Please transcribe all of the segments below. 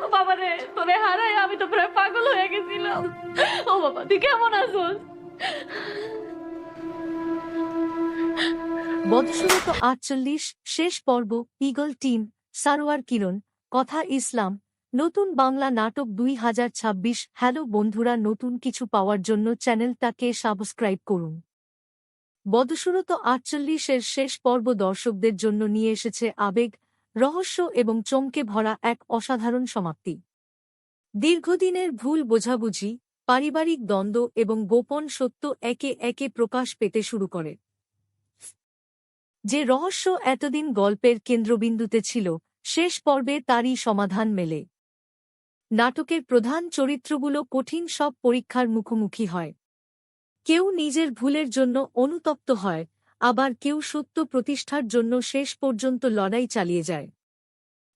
ও বাবা রে, তোরে হারাই আমি তো প্রায় পাগল হয়ে গেছিলাম। ও বাবা, তুই কেমন আছোস? বদসুরত ৪৮ শেষ পর্ব। ঈগল টিম, সারোয়ার কিরণ, কথা ইসলাম, নতুন বাংলা নাটক ২০২৬। হ্যালো বন্ধুরা, নতুন কিছু পাওয়ার জন্য চ্যানেলটাকে সাবস্ক্রাইব করুন। বদসুরত ৪৮ এর শেষ পর্ব দর্শকদের জন্য নিয়ে এসেছে আবেগ, রহস্য এবং চমকে ভরা এক অসাধারণ সমাপ্তি। দীর্ঘদিনের ভুল বোঝাবুঝি, পারিবারিক দ্বন্দ্ব এবং গোপন সত্য একে একে প্রকাশ পেতে শুরু করে। যে রহস্য এতদিন গল্পের কেন্দ্রবিন্দুতে ছিল, শেষ পর্বে তারই সমাধান মেলে। নাটকের প্রধান চরিত্রগুলো কঠিন সব পরীক্ষার মুখোমুখি হয়। কেউ নিজের ভুলের জন্য অনুতপ্ত হয়, আবার কেউ সত্য প্রতিষ্ঠার জন্য শেষ পর্যন্ত লড়াই চালিয়ে যায়।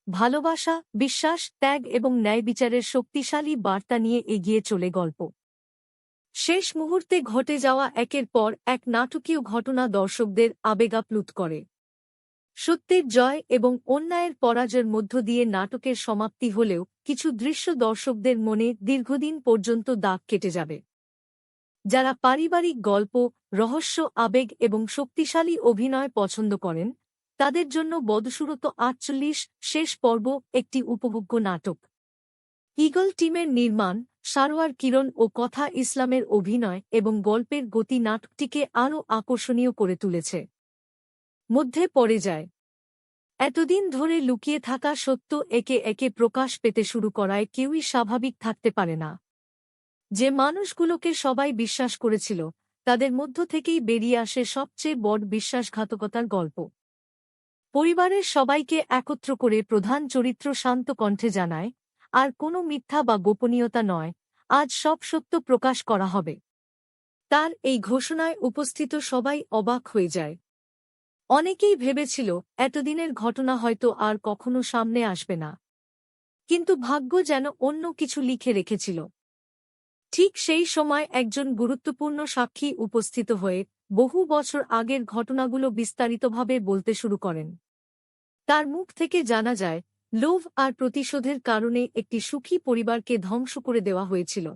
ভালোবাসা, বিশ্বাস, ত্যাগ এবং ন্যায়বিচারের শক্তিশালী বার্তা নিয়ে এগিয়ে চলে গল্প। শেষ মুহূর্তে ঘটে যাওয়া একের পর এক নাটকীয় ঘটনা দর্শকদের আবেগাপ্লুত করে। সত্যের জয় এবং অন্যায়ের পরাজয়ের মধ্য দিয়ে নাটকের সমাপ্তি হলেও কিছু দৃশ্য দর্শকদের মনে দীর্ঘদিন পর্যন্ত দাগ কেটে যাবে। যারা পারিবারিক গল্প, রহস্য, আবেগ এবং শক্তিশালী অভিনয় পছন্দ করেন, তাদের জন্য বদসুরত ৪৮ শেষ পর্ব একটি উপভোগ্য নাটক। ঈগল টিমের নির্মাণ, সারোয়ার কিরণ ও কথা ইসলামের অভিনয় এবং গল্পের গতি নাটকটিকে আরও আকর্ষণীয় করে তুলেছে। মধ্যে পড়ে যায়। এতদিন ধরে লুকিয়ে থাকা সত্য একে একে প্রকাশ পেতে শুরু করায় কেউই স্বাভাবিক থাকতে পারে না। যে মানুষগুলোকে সবাই বিশ্বাস করেছিল, তাদের মধ্য থেকেই বেরিয়ে আসে সবচেয়ে বড় বিশ্বাসঘাতকতার গল্প। পরিবারের সবাইকে একত্র করে প্রধান চরিত্র শান্ত কণ্ঠে জানায়, আর কোনো মিথ্যা বা গোপনীয়তা নয়, আজ সব সত্য প্রকাশ করা হবে। তার এই ঘোষণায় উপস্থিত সবাই অবাক হয়ে যায়। অনেকেই ভেবেছিল এতদিনের ঘটনা হয়তো আর কখনো সামনে আসবে না, কিন্তু ভাগ্য যেন অন্য কিছু লিখে রেখেছিল। ঠিক সেই সময় একজন গুরুত্বপূর্ণ সাক্ষী উপস্থিত হয়ে বহু বছর আগের ঘটনাগুলো বিস্তারিতভাবে বলতে শুরু করেন। তার মুখ থেকে জানা যায়, লোভ আর প্রতিশোধের কারণে একটি সুখী পরিবারকে ধ্বংস করে দেওয়া হয়েছিল।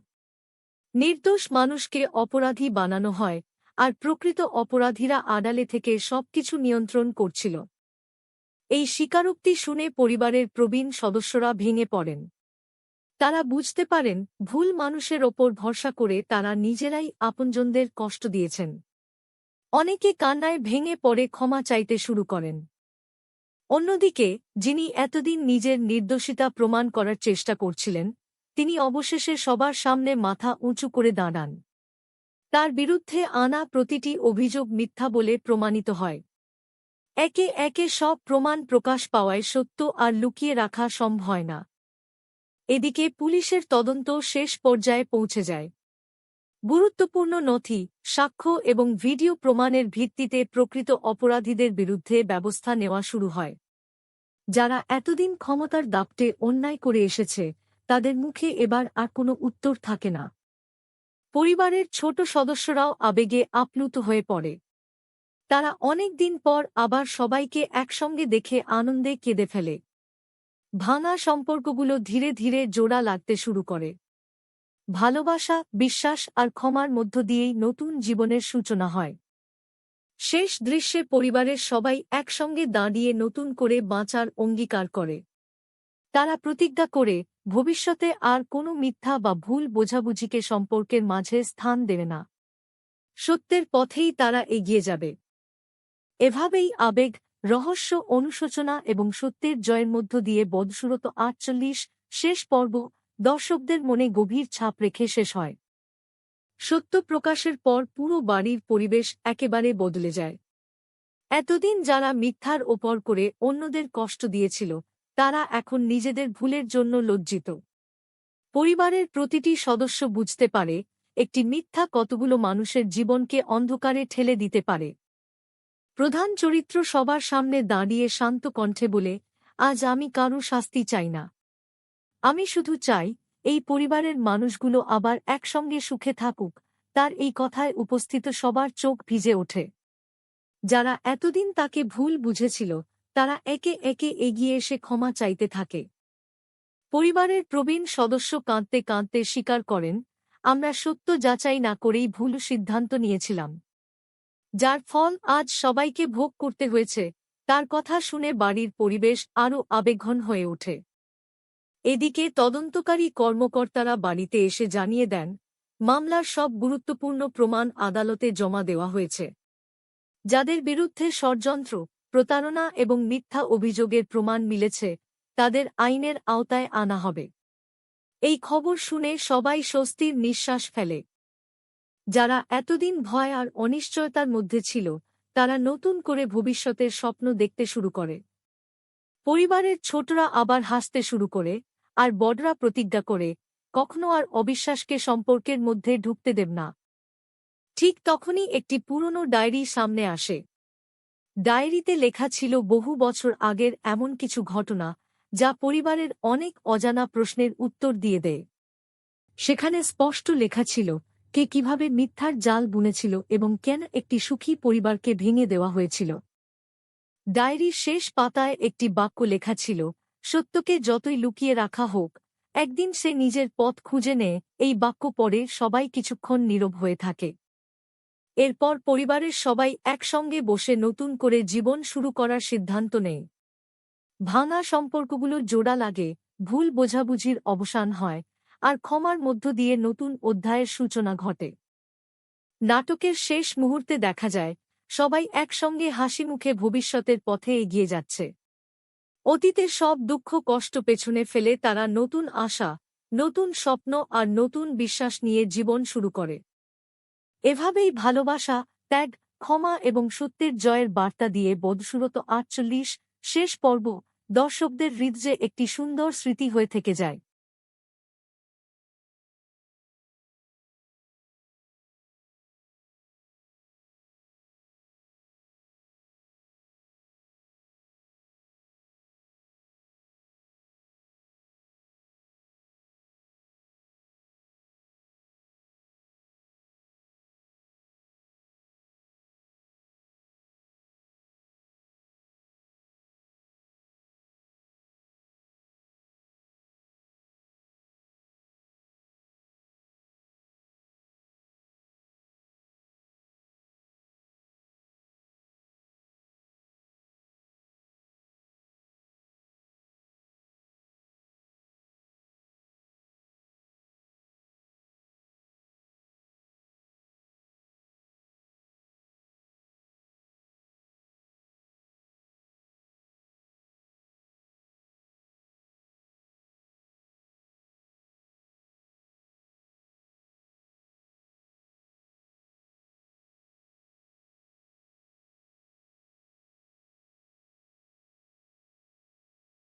নির্দোষ মানুষকে অপরাধী বানানো হয়, আর প্রকৃত অপরাধীরা আড়ালে থেকে সবকিছু নিয়ন্ত্রণ করছিল। এই স্বীকারোক্তি শুনে পরিবারের প্রবীণ সদস্যরা ভেঙে পড়েন। তারা বুঝতে পারেন, ভুল মানুষের ওপর ভরসা করে তারা নিজেরাই আপনজনদের কষ্ট দিয়েছেন। অনেকে কান্নায় ভেঙে পড়ে ক্ষমা চাইতে শুরু করেন। অন্যদিকে, যিনি এতদিন নিজের নির্দোষিতা প্রমাণ করার চেষ্টা করছিলেন, তিনি অবশেষে সবার সামনে মাথা উঁচু করে দাঁড়ান। তার বিরুদ্ধে আনা প্রতিটি অভিযোগ মিথ্যা বলে প্রমাণিত হয়। একে একে সব প্রমাণ প্রকাশ পাওয়ায় সত্য আর লুকিয়ে রাখা সম্ভব হয় না। এদিকে পুলিশের তদন্ত শেষ পর্যায়ে পৌঁছে যায়। গুরুত্বপূর্ণ নথি, সাক্ষ্য এবং ভিডিও প্রমাণের ভিত্তিতে প্রকৃত অপরাধীদের বিরুদ্ধে ব্যবস্থা নেওয়া শুরু হয়। যারা এতদিন ক্ষমতার দাপটে অন্যায় করে এসেছে, তাদের মুখে এবার আর কোনো উত্তর থাকে না। পরিবারের ছোট সদস্যরাও আবেগে আপ্লুত হয়ে পড়ে। তারা অনেক দিন পর আবার সবাইকে একসঙ্গে দেখে আনন্দে কেঁদে ফেলে। ভাঙা সম্পর্কগুলো ধীরে ধীরে জোড়া লাগতে শুরু করে। ভালোবাসা, বিশ্বাস আর ক্ষমার মধ্য দিয়েই নতুন জীবনের সূচনা হয়। শেষ দৃশ্যে পরিবারের সবাই একসঙ্গে দাঁড়িয়ে নতুন করে বাঁচার অঙ্গীকার করে। তারা প্রতিজ্ঞা করে, ভবিষ্যতে আর কোনো মিথ্যা বা ভুল বোঝাবুঝিকে সম্পর্কের মাঝে স্থান দেবে না। সত্যের পথেই তারা এগিয়ে যাবে। এভাবেই আবেগ, রহস্য, অনুশোচনা এবং সত্যের জয়ের মধ্য দিয়ে বদসুরত ৪৮ শেষ পর্ব দর্শকদের মনে গভীর ছাপ রেখে শেষ হয়। সত্য প্রকাশের পর পুরো বাড়ির পরিবেশ একেবারে বদলে যায়। এতদিন যারা মিথ্যার ওপর করে অন্যদের কষ্ট দিয়েছিল, তারা এখন নিজেদের ভুলের জন্য লজ্জিত। পরিবারের প্রতিটি সদস্য বুঝতে পারে, একটি মিথ্যা কতগুলো মানুষের জীবনকে অন্ধকারে ঠেলে দিতে পারে। প্রধান চরিত্র সবার সামনে দাঁড়িয়ে শান্ত কণ্ঠে বলে, আজ আমি কারো শাস্তি চাই না। আমি শুধু চাই, এই পরিবারের মানুষগুলো আবার একসঙ্গে সুখে থাকুক। তার এই কথায় উপস্থিত সবার চোখ ভিজে ওঠে। যারা এতদিন তাকে ভুল বুঝেছিল, তারা একে একে এগিয়ে এসে ক্ষমা চাইতে থাকে। পরিবারের প্রবীণ সদস্য কাঁদতে কাঁদতে স্বীকার করেন, আমরা সত্য যাচাই না করেই ভুল সিদ্ধান্ত নিয়েছিলাম, যার ফল আজ সবাইকে ভোগ করতে হয়েছে। তার কথা শুনে বাড়ির পরিবেশ আরও আবেগঘন হয়ে ওঠে। এদিকে তদন্তকারী কর্মকর্তারা বাড়িতে এসে জানিয়ে দেন, মামলার সব গুরুত্বপূর্ণ প্রমাণ আদালতে জমা দেওয়া হয়েছে। যাদের বিরুদ্ধে ষড়যন্ত্র, প্রতারণা এবং মিথ্যা অভিযোগের প্রমাণ মিলেছে, তাদের আইনের আওতায় আনা হবে। এই খবর শুনে সবাই স্বস্তির নিঃশ্বাস ফেলে। যারা এতদিন ভয় আর অনিশ্চয়তার মধ্যে ছিল, তারা নতুন করে ভবিষ্যতের স্বপ্ন দেখতে শুরু করে। পরিবারের ছোটরা আবার হাসতে শুরু করে, আর বড়রা প্রতিজ্ঞা করে, কখনো আর অবিশ্বাসকে সম্পর্কের মধ্যে ঢুকতে দেব না। ঠিক তখনই একটি পুরনো ডায়েরি সামনে আসে। ডায়েরিতে লেখা ছিল বহু বছর আগের এমন কিছু ঘটনা, যা পরিবারের অনেক অজানা প্রশ্নের উত্তর দিয়ে দেয়। সেখানে স্পষ্ট লেখা ছিল, কে কিভাবে মিথ্যার জাল বুনেছিল এবং কেন একটি সুখী পরিবারকে ভেঙে দেওয়া হয়েছিল। ডায়েরির শেষ পাতায় একটি বাক্য লেখা ছিল, সত্যকে যতই লুকিয়ে রাখা হোক, একদিন সে নিজের পথ খুঁজে নেয়। এই বাক্য পড়ে সবাই কিছুক্ষণ নীরব হয়ে থাকে। এরপর পরিবারের সবাই একসঙ্গে বসে নতুন করে জীবন শুরু করার সিদ্ধান্ত নেয়। ভাঙা সম্পর্কগুলো জোড়া লাগে, ভুল বোঝাবুঝির অবসান হয়, আর ক্ষমার মধ্য দিয়ে নতুন অধ্যায়ের সূচনা ঘটে। নাটকের শেষ মুহূর্তে দেখা যায়, সবাই একসঙ্গে হাসিমুখে ভবিষ্যতের পথে এগিয়ে যাচ্ছে। অতীতের সব দুঃখ কষ্ট পেছনে ফেলে তারা নতুন আশা, নতুন স্বপ্ন আর নতুন বিশ্বাস নিয়ে জীবন শুরু করে। এভাবেই ভালোবাসা, ত্যাগ, ক্ষমা এবং সত্যের জয়ের বার্তা দিয়ে বধূসুরত ৪৮ শেষ পর্ব দর্শকদের হৃদয়ে একটি সুন্দর স্মৃতি হয়ে থেকে যায়।